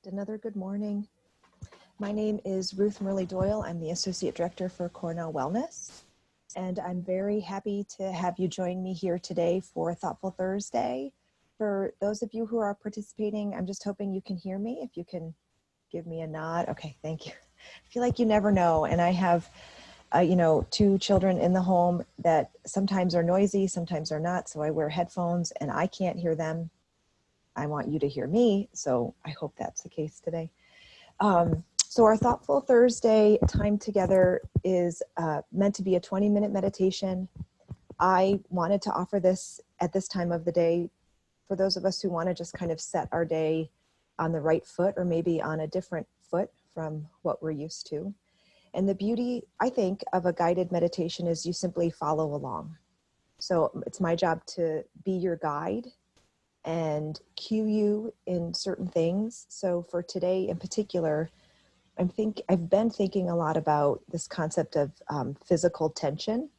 Another good morning. My name is Ruth Merle-Doyle. I'm the Associate Director for Cornell Wellness, and I'm very happy to have you join me here today for Thoughtful Thursday. For those of you who are participating, I'm just hoping you can hear me. If you can give me a nod. Okay, thank you. I feel like you never know, and I have two children in the home that sometimes are noisy, sometimes are not, so I wear headphones and I can't hear them. I want you to hear me, so I hope that's the case today. So our Thoughtful Thursday time together is meant to be a 20-minute meditation. I wanted to offer this at this time of the day for those of us who want to just kind of set our day on the right foot or maybe on a different foot from what we're used to. And the beauty, I think, of a guided meditation is you simply follow along. So it's my job to be your guide and cue you in certain things. So for today in particular, I've been thinking a lot about this concept of physical tension,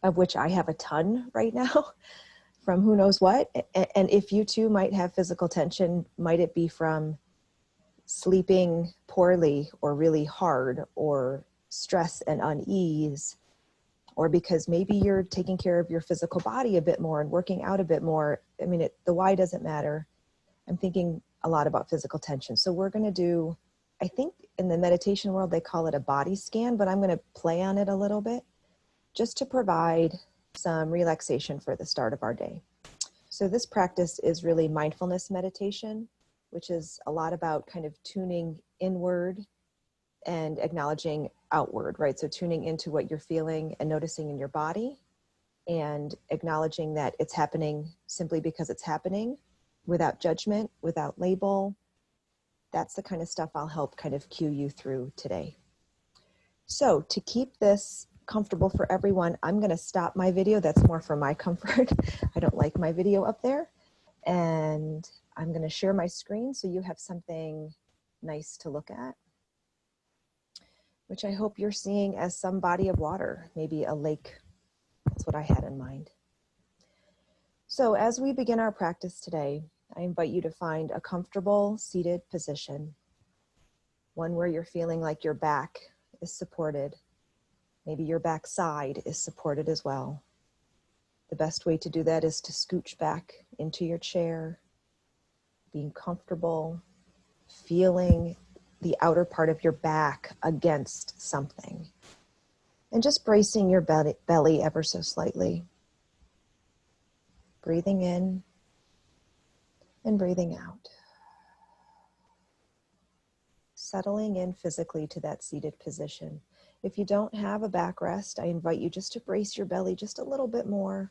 of which I have a ton right now from who knows what. And if you too might have physical tension, might it be from sleeping poorly or really hard, or stress and unease, or because maybe you're taking care of your physical body a bit more and working out a bit more. I mean, the why doesn't matter. I'm thinking a lot about physical tension. So we're going to do, I think in the meditation world, they call it a body scan, but I'm going to play on it a little bit just to provide some relaxation for the start of our day. So this practice is really mindfulness meditation, which is a lot about kind of tuning inward and acknowledging outward, right? So tuning into what you're feeling and noticing in your body and acknowledging that it's happening simply because it's happening, without judgment, without label. That's the kind of stuff I'll help kind of cue you through today. So to keep this comfortable for everyone, I'm going to stop my video. That's more for my comfort. I don't like my video up there. And I'm going to share my screen so you have something nice to look at, which I hope you're seeing as some body of water, maybe a lake. That's what I had in mind. So as we begin our practice today, I invite you to find a comfortable seated position, one where you're feeling like your back is supported. Maybe your back side is supported as well. The best way to do that is to scooch back into your chair, being comfortable, feeling the outer part of your back against something, and just bracing your belly ever so slightly. Breathing in and breathing out. Settling in physically to that seated position. If you don't have a backrest, I invite you just to brace your belly just a little bit more,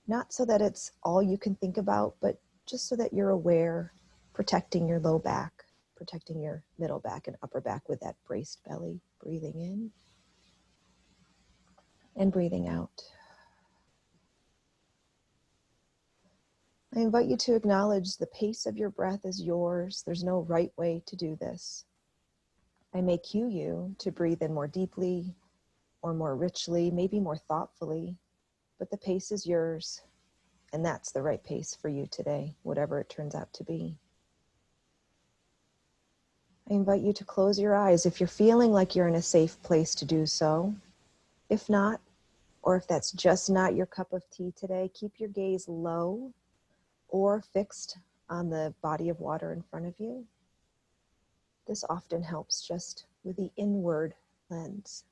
not so that it's all you can think about, but just so that you're aware, protecting your low back, protecting your middle back and upper back with that braced belly. Breathing in and breathing out. I invite you to acknowledge the pace of your breath is yours. There's no right way to do this. I may cue you to breathe in more deeply or more richly, maybe more thoughtfully, but the pace is yours, and that's the right pace for you today, whatever it turns out to be. I invite you to close your eyes if you're feeling like you're in a safe place to do so. If not, or if that's just not your cup of tea today, keep your gaze low or fixed on the body of water in front of you. This often helps just with the inward lens.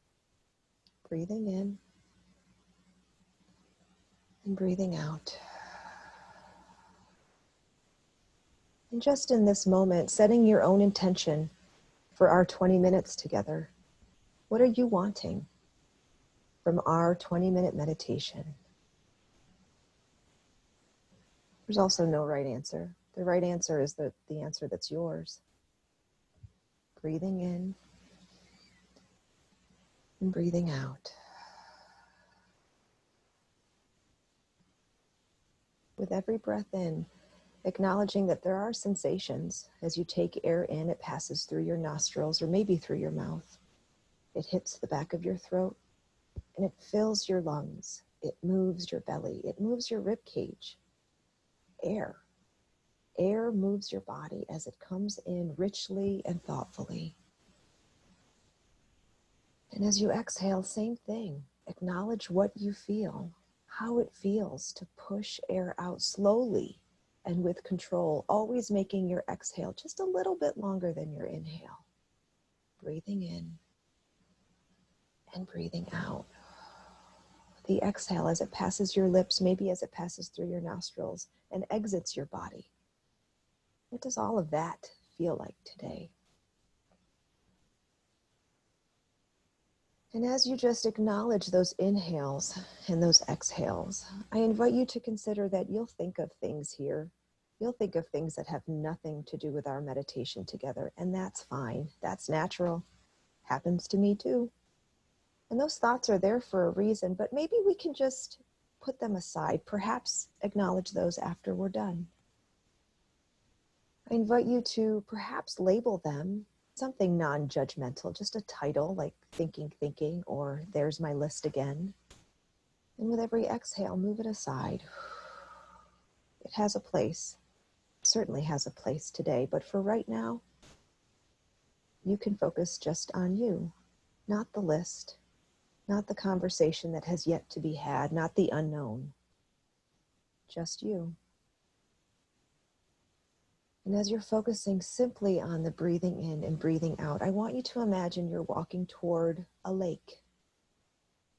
Breathing in and breathing out. And just in this moment, setting your own intention for our 20 minutes together. What are you wanting from our 20-minute meditation? There's also no right answer. The right answer is the answer that's yours. Breathing in and breathing out. With every breath in, acknowledging that there are sensations. As you take air in, it passes through your nostrils or maybe through your mouth. It hits the back of your throat and it fills your lungs. It moves your belly. It moves your rib cage. Air. Air moves your body as it comes in richly and thoughtfully. And as you exhale, same thing. Acknowledge what you feel, how it feels to push air out slowly and with control, always making your exhale just a little bit longer than your inhale. Breathing in and breathing out. The exhale as it passes your lips, maybe as it passes through your nostrils and exits your body. What does all of that feel like today? And as you just acknowledge those inhales and those exhales, I invite you to consider that you'll think of things here. You'll think of things that have nothing to do with our meditation together, and that's fine. That's natural. Happens to me too. And those thoughts are there for a reason, but maybe we can just put them aside, perhaps acknowledge those after we're done. I invite you to perhaps label them something non-judgmental, just a title like thinking, or there's my list again. And with every exhale, move it aside. It has a place, certainly has a place today, but for right now, you can focus just on you, not the list, not the conversation that has yet to be had, not the unknown, just you. And as you're focusing simply on the breathing in and breathing out, I want you to imagine you're walking toward a lake.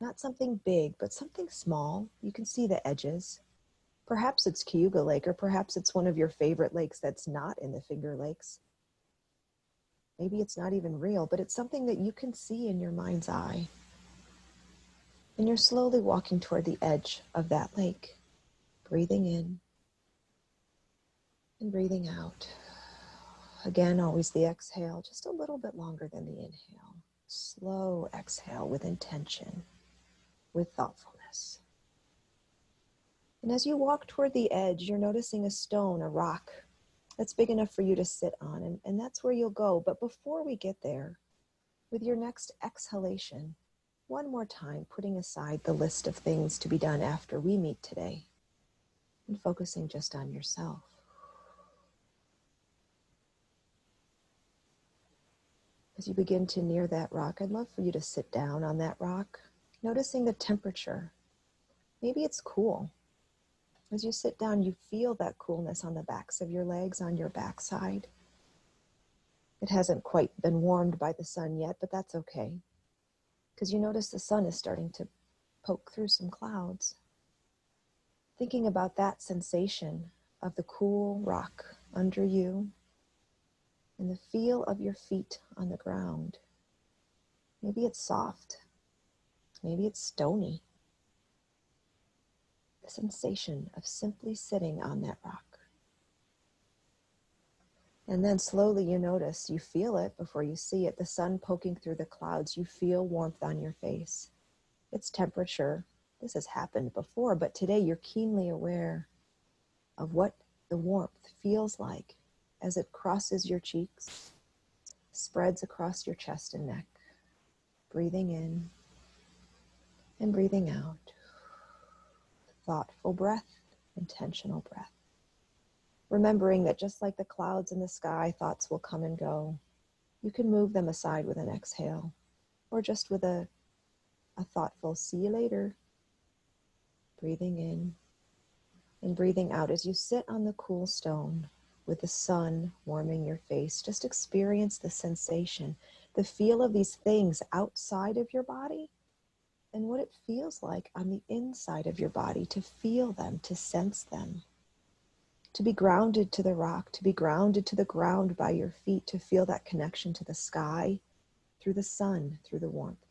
Not something big, but something small. You can see the edges. Perhaps it's Cayuga Lake, or perhaps it's one of your favorite lakes that's not in the Finger Lakes. Maybe it's not even real, but it's something that you can see in your mind's eye. And you're slowly walking toward the edge of that lake, breathing in and breathing out. Again, always the exhale, just a little bit longer than the inhale. Slow exhale with intention, with thoughtfulness. And as you walk toward the edge, you're noticing a stone, a rock, that's big enough for you to sit on, and that's where you'll go. But before we get there, with your next exhalation, one more time, putting aside the list of things to be done after we meet today, and focusing just on yourself. As you begin to near that rock, I'd love for you to sit down on that rock, noticing the temperature. Maybe it's cool. As you sit down, you feel that coolness on the backs of your legs, on your backside. It hasn't quite been warmed by the sun yet, but that's okay, because you notice the sun is starting to poke through some clouds. Thinking about that sensation of the cool rock under you, and the feel of your feet on the ground. Maybe it's soft. Maybe it's stony. The sensation of simply sitting on that rock. And then slowly you notice, you feel it before you see it, the sun poking through the clouds. You feel warmth on your face. It's temperature. This has happened before, but today you're keenly aware of what the warmth feels like as it crosses your cheeks, spreads across your chest and neck, breathing in and breathing out. Thoughtful breath, intentional breath. Remembering that just like the clouds in the sky, thoughts will come and go. You can move them aside with an exhale, or just with a thoughtful see you later. Breathing in and breathing out as you sit on the cool stone with the sun warming your face. Just experience the sensation, the feel of these things outside of your body, and what it feels like on the inside of your body, to feel them, to sense them, to be grounded to the rock, to be grounded to the ground by your feet, to feel that connection to the sky, through the sun, through the warmth.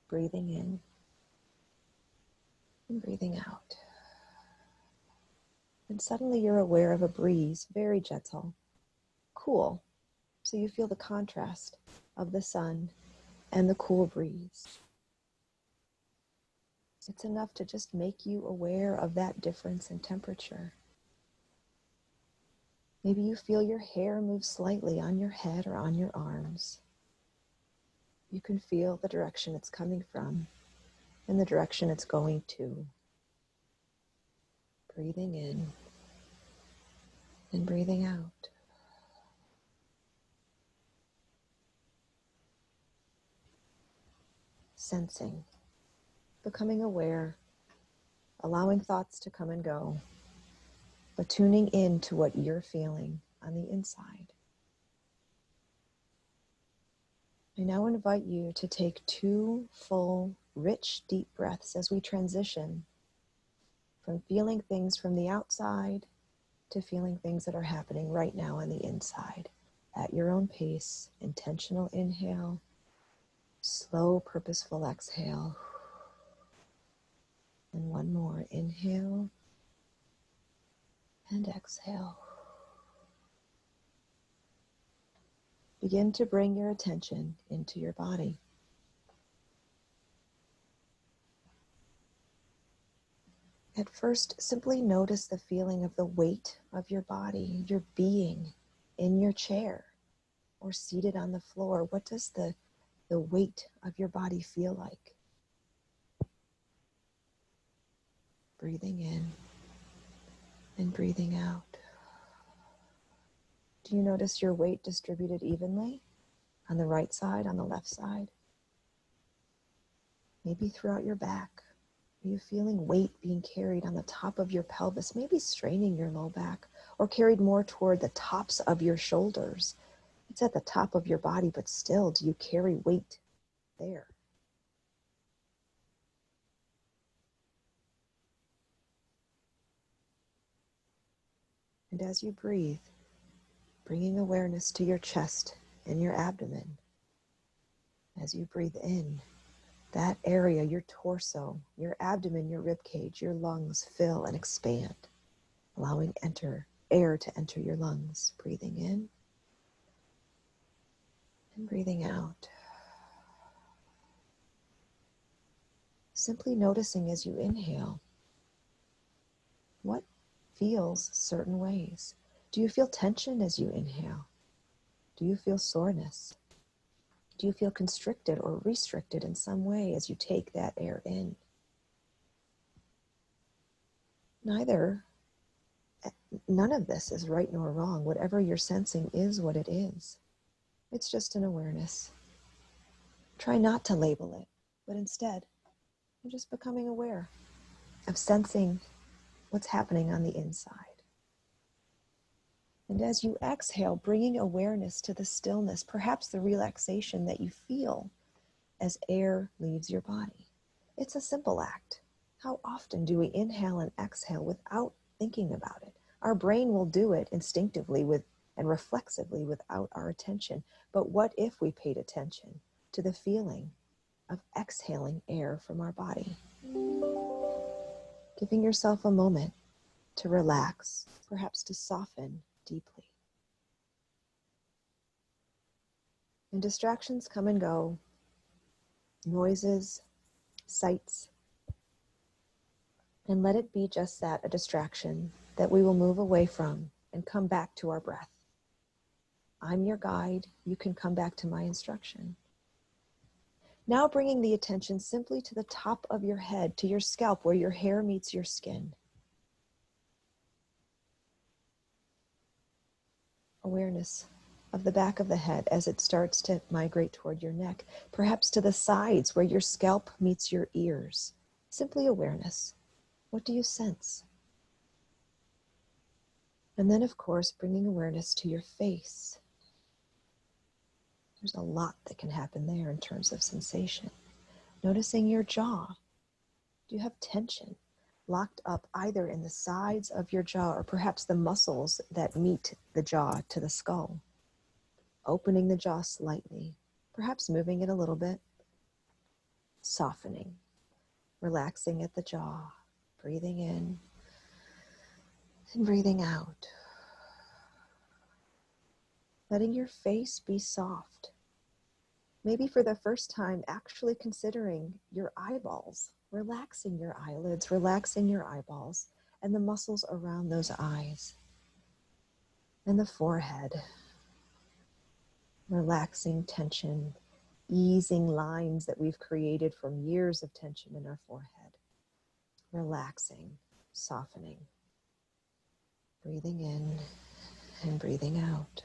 Breathing in and breathing out. And suddenly you're aware of a breeze, very gentle, cool. So you feel the contrast of the sun and the cool breeze. It's enough to just make you aware of that difference in temperature. Maybe you feel your hair move slightly on your head or on your arms. You can feel the direction it's coming from and the direction it's going to. Breathing in And breathing out. Sensing, becoming aware, allowing thoughts to come and go, but tuning in to what you're feeling on the inside. I now invite you to take 2 full, rich, deep breaths as we transition from feeling things from the outside to feeling things that are happening right now on the inside. At your own pace, intentional inhale, slow, purposeful exhale. And one more, inhale and exhale. Begin to bring your attention into your body. At first, simply notice the feeling of the weight of your body, your being in your chair or seated on the floor. What does the weight of your body feel like? Breathing in and breathing out. Do you notice your weight distributed evenly on the right side, on the left side? Maybe throughout your back. Are you feeling weight being carried on the top of your pelvis, maybe straining your low back, or carried more toward the tops of your shoulders? It's at the top of your body, but still, do you carry weight there? And as you breathe, bringing awareness to your chest and your abdomen. As you breathe in, that area, your torso, your abdomen, your rib cage, your lungs fill and expand, allowing air to enter your lungs. Breathing in and breathing out. Simply noticing as you inhale, what feels certain ways? Do you feel tension as you inhale? Do you feel soreness? Do you feel constricted or restricted in some way as you take that air in? None of this is right nor wrong. Whatever you're sensing is what it is. It's just an awareness. Try not to label it, but instead, you're just becoming aware of sensing what's happening on the inside. And as you exhale, bringing awareness to the stillness, perhaps the relaxation that you feel as air leaves your body. It's a simple act. How often do we inhale and exhale without thinking about it? Our brain will do it instinctively and reflexively without our attention. But what if we paid attention to the feeling of exhaling air from our body? Giving yourself a moment to relax, perhaps to soften deeply. And distractions come and go, noises, sights, and let it be just that, a distraction that we will move away from and come back to our breath. I'm your guide. You can come back to my instruction. Now bringing the attention simply to the top of your head, to your scalp where your hair meets your skin. Awareness of the back of the head as it starts to migrate toward your neck, perhaps to the sides where your scalp meets your ears. Simply awareness. What do you sense? And then, of course, bringing awareness to your face. There's a lot that can happen there in terms of sensation. Noticing your jaw. Do you have tension locked up either in the sides of your jaw or perhaps the muscles that meet the jaw to the skull? Opening the jaw slightly, perhaps moving it a little bit. Softening, relaxing at the jaw, breathing in and breathing out. Letting your face be soft. Maybe for the first time, actually considering your eyeballs, relaxing your eyelids, relaxing your eyeballs, and the muscles around those eyes. And the forehead. Relaxing tension, easing lines that we've created from years of tension in our forehead. Relaxing, softening. Breathing in and breathing out.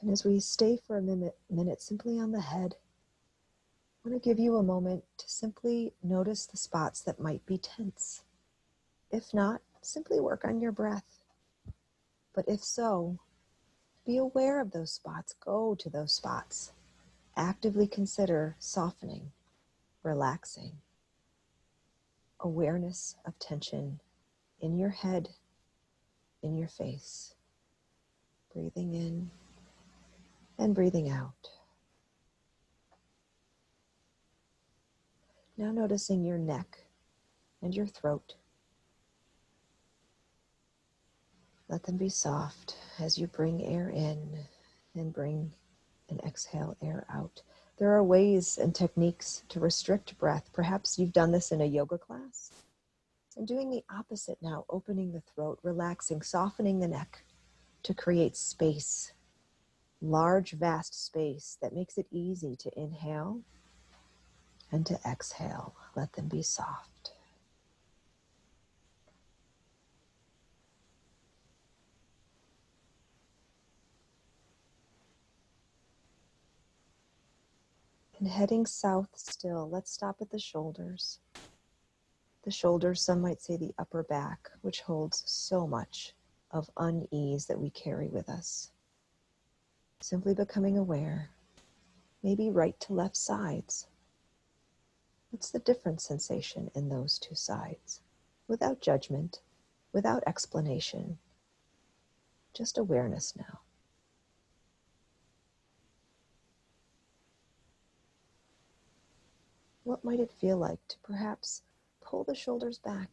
And as we stay for a minute simply on the head, I want to give you a moment to simply notice the spots that might be tense. If not, simply work on your breath. But if so, be aware of those spots. Go to those spots. Actively consider softening, relaxing. Awareness of tension in your head, in your face. Breathing in and breathing out. Now noticing your neck and your throat. Let them be soft as you bring air in and bring and exhale air out. There are ways and techniques to restrict breath. Perhaps you've done this in a yoga class. And doing the opposite now, opening the throat, relaxing, softening the neck to create space, large, vast space that makes it easy to inhale and to exhale. Let them be soft. And heading south still, let's stop at the shoulders. The shoulders, some might say the upper back, which holds so much of unease that we carry with us. Simply becoming aware, maybe right to left sides. What's the different sensation in those two sides? Without judgment, without explanation, just awareness now. What might it feel like to perhaps pull the shoulders back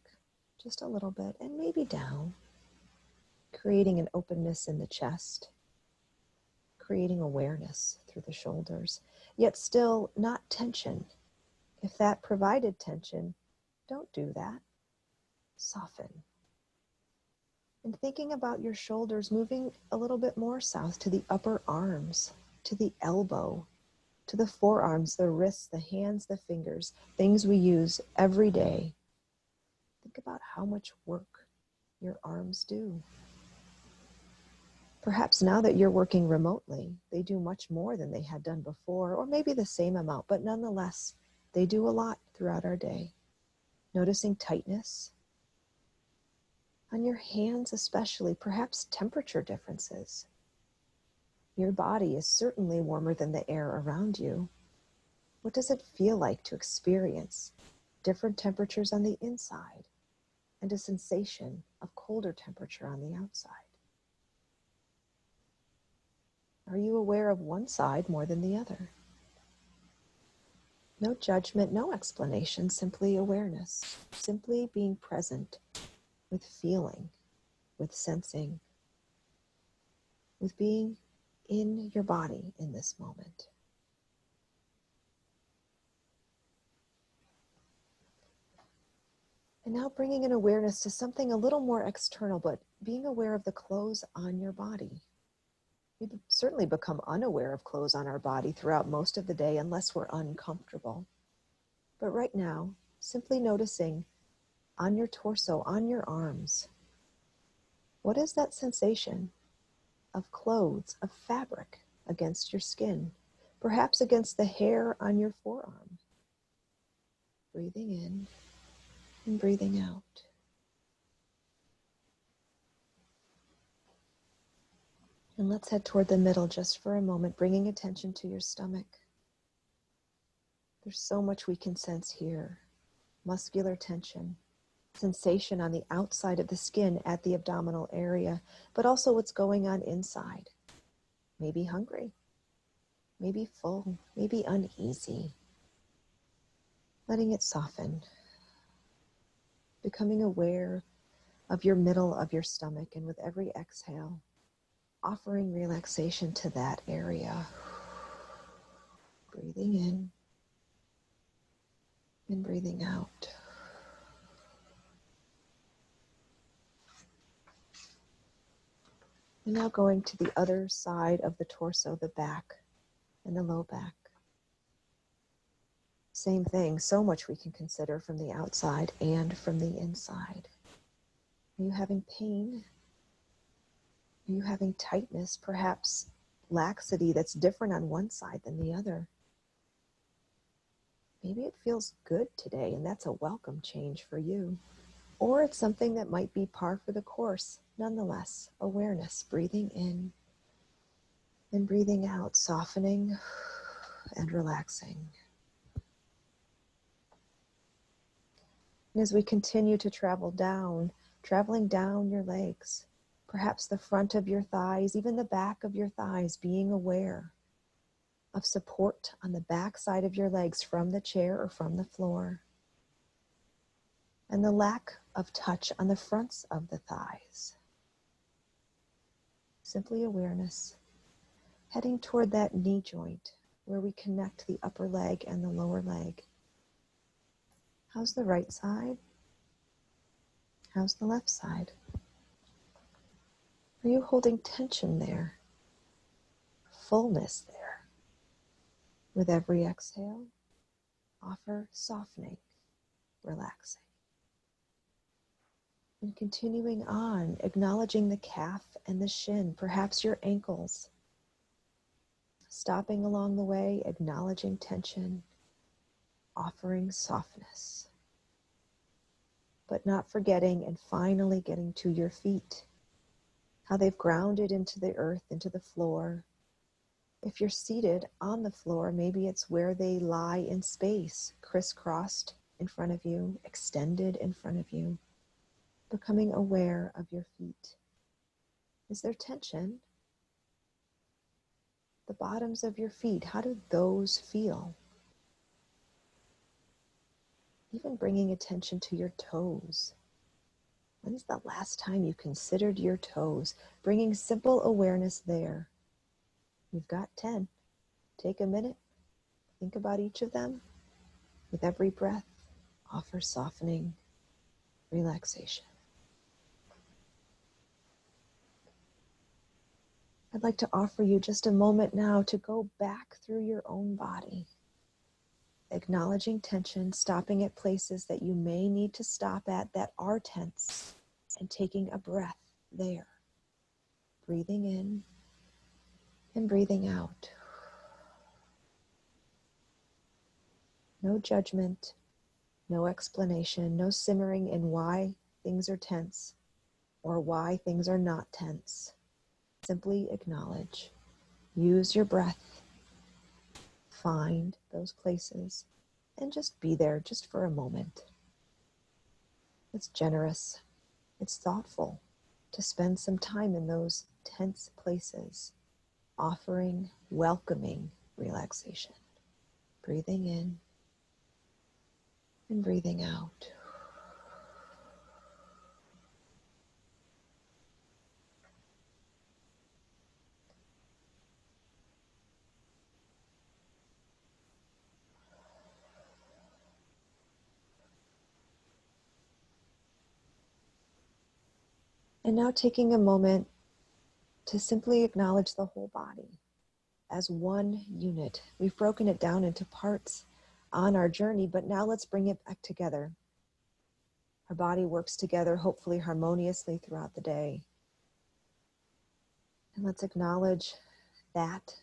just a little bit and maybe down, creating an openness in the chest, creating awareness through the shoulders, yet still not tension. If that provided tension, don't do that. Soften. And thinking about your shoulders, moving a little bit more south to the upper arms, to the elbow, to the forearms, the wrists, the hands, the fingers, things we use every day. Think about how much work your arms do. Perhaps now that you're working remotely, they do much more than they had done before, or maybe the same amount, but nonetheless, they do a lot throughout our day. Noticing tightness on your hands especially, perhaps temperature differences. Your body is certainly warmer than the air around you. What does it feel like to experience different temperatures on the inside and a sensation of colder temperature on the outside? Are you aware of one side more than the other? No judgment, no explanation, simply awareness, simply being present with feeling, with sensing, with being in your body in this moment. And now bringing an awareness to something a little more external, but being aware of the clothes on your body. We certainly become unaware of clothes on our body throughout most of the day unless we're uncomfortable. But right now, simply noticing on your torso, on your arms, what is that sensation of clothes, of fabric against your skin, perhaps against the hair on your forearm? Breathing in and breathing out. And let's head toward the middle just for a moment, bringing attention to your stomach. There's so much we can sense here. Muscular tension, sensation on the outside of the skin at the abdominal area, but also what's going on inside. Maybe hungry, maybe full, maybe uneasy. Letting it soften. Becoming aware of your middle of your stomach, and with every exhale, offering relaxation to that area. Breathing in and breathing out. And now going to the other side of the torso, the back and the low back. Same thing, so much we can consider from the outside and from the inside. Are you having pain? Are you having tightness, perhaps laxity that's different on one side than the other? Maybe it feels good today, and that's a welcome change for you. Or it's something that might be par for the course. Nonetheless, awareness, breathing in and breathing out, softening and relaxing. And as we continue to traveling down your legs, perhaps the front of your thighs, even the back of your thighs, being aware of support on the back side of your legs from the chair or from the floor, and the lack of touch on the fronts of the thighs. Simply awareness, heading toward that knee joint where we connect the upper leg and the lower leg. How's the right side? How's the left side? Are you holding tension there? Fullness there? With every exhale, offer softening, relaxing. And continuing on, acknowledging the calf and the shin, perhaps your ankles. Stopping along the way, acknowledging tension, offering softness. But not forgetting and finally getting to your feet, how they've grounded into the earth, into the floor. If you're seated on the floor, maybe it's where they lie in space, crisscrossed in front of you, extended in front of you. Becoming aware of your feet. Is there tension? The bottoms of your feet, how do those feel? Even bringing attention to your toes. When's the last time you considered your toes? Bringing simple awareness there. You've got 10. Take a minute. Think about each of them. With every breath, offer softening, relaxation. I'd like to offer you just a moment now to go back through your own body, acknowledging tension, stopping at places that you may need to stop at that are tense, and taking a breath there. Breathing in and breathing out. No judgment, no explanation, no simmering in why things are tense or why things are not tense. Simply acknowledge. Use your breath. Find those places and just be there just for a moment. It's generous. It's thoughtful to spend some time in those tense places, offering, welcoming relaxation. Breathing in and breathing out. And now taking a moment to simply acknowledge the whole body as one unit. We've broken it down into parts on our journey, but now let's bring it back together. Our body works together, hopefully harmoniously throughout the day. And let's acknowledge that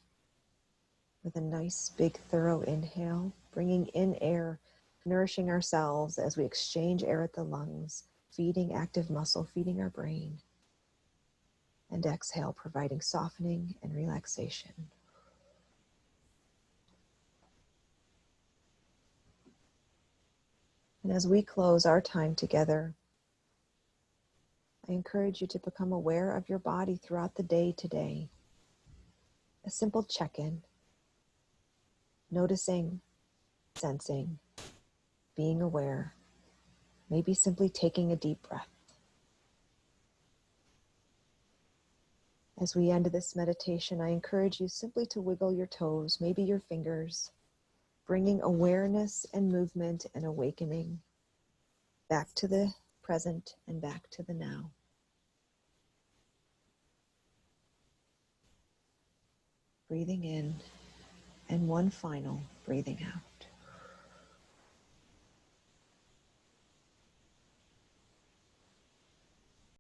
with a nice, big, thorough inhale, bringing in air, nourishing ourselves as we exchange air at the lungs, feeding active muscle, feeding our brain. And exhale, providing softening and relaxation. And as we close our time together, I encourage you to become aware of your body throughout the day today. A simple check-in, noticing, sensing, being aware, maybe simply taking a deep breath. As we end this meditation, I encourage you simply to wiggle your toes, maybe your fingers, bringing awareness and movement and awakening back to the present and back to the now. Breathing in and one final breathing out.